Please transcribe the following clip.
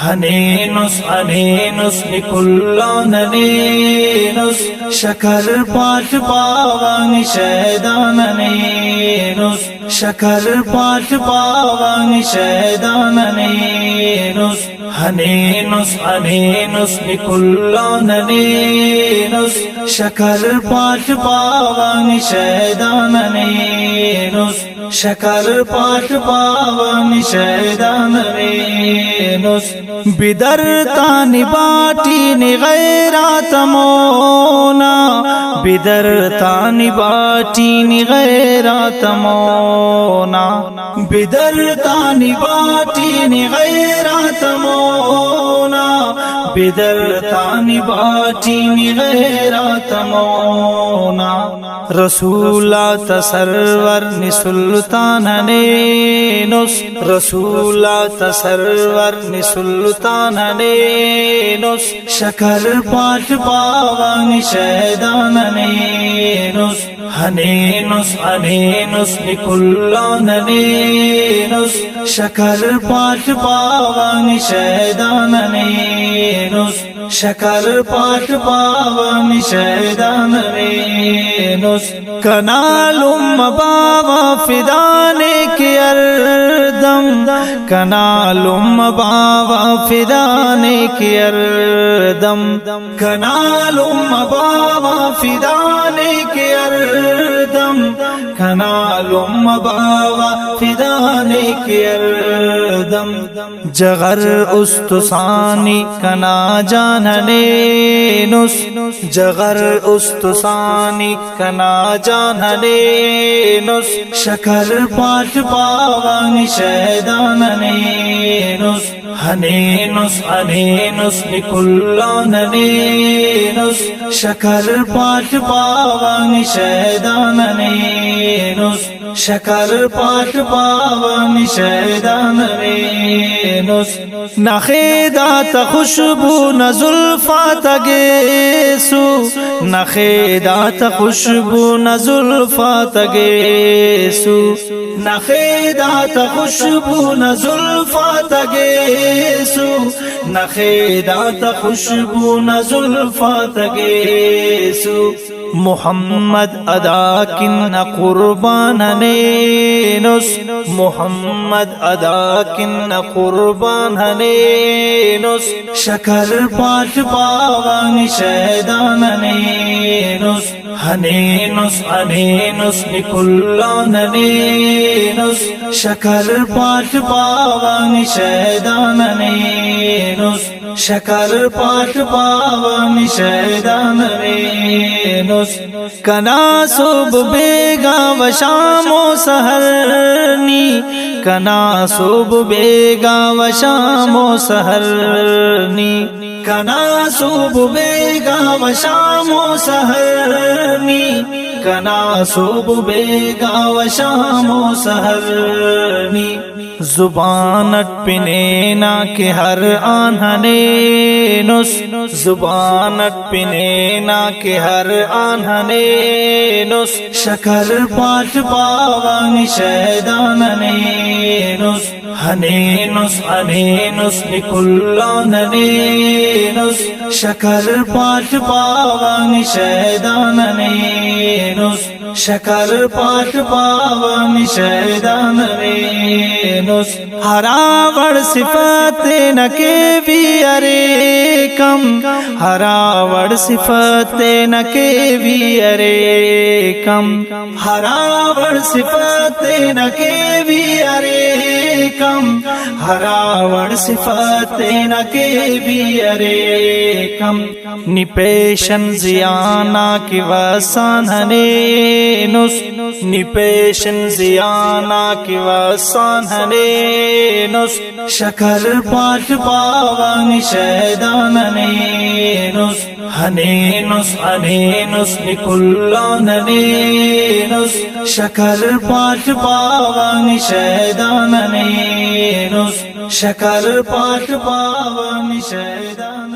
هنینس onions لكلان نینس شکر پاٹ پاوان شیدان نینس شکر پاٹ پاوان شیدان نینس هنینس انینس لكلان نینس شکر پاٹ پاوان شیدان نینس شکر پاٹ پاوان شیدان نینس بدر تانی باٹی نی غیرات مونا بدر تانی باٹی نی غیرات مونا بدر تانی باٹی نی غیرات مونا بدر تانی باٹی نی غیرات مونا رسولات سرور نی سلطان نینس رسولات سرور نی سلطان نینس شکر پاٹ پاوان شیدان نینس هنینس انینس لكلان نینس شکر پاٹ پاوان شیدان نینس شکر پاٹ پاوان شیدان نینس کنالم بابا فدانے کی اردم کنالم بابا فدانے کی اردم کنالم بابا فدانے کی اردم کنالم بابا فدانے کی اردم جغر استثانی کنا جان نینس جغر استثانی کنا جان نینس شکر پاٹ پاوان شیدان نینس هنینس انینس لكلان نینس شکر پاٹ پاوان شیدان نینس شکر پاٹ پاوان شیدان نینس نخیدات خوشبو نزلفات گیسو نخیدات خوشبو نزلفات گیسو نخیدات خوشبو نزلفات گیسو نخیدات خوشبو نزلفات گیسو محمد ادا کن قربان نینس محمد ادا کن قربان نینس شکر پاٹ پاوان شیدان نینس هنینس انینس لكلان نینس شکر پاٹ پاوان شیدان نینس شکر پاٹ پاوان شیدان نینس کنا صبح بیگا و شام و سحرنی کنا صبح بیگا و شام و سحرنی کنا صبح بیگا و شام و سحرنی کنا صبح بیگا و شام و سحرنی زبانت پنینا کے ہر آنہ نینس زبانت پنینا کے ہر آنہ نینس شکر پاٹ پاوان شیدان نینس هنینس انینس لكلان نینس شکر پاٹ پاوان شیدان نینس شکر پاٹ پاوان شیدان نینس ہراوڑ صفت نکے بھی ارے کم ہراوڑ صفت نکے بھی ارے کم ہراوڑ صفت نکے بھی ارے کم ہراوڑ صفت نکے بھی ارے کم نپیشن زیانا کی وسان نینس نپیشن زیانا کی وسان نینس شکر پاٹ پاوان شیدان نینس هنینس انینس لكلان نینس شکر پاٹ پاوان شیدان نینس شکر پاٹ پاوان شیدان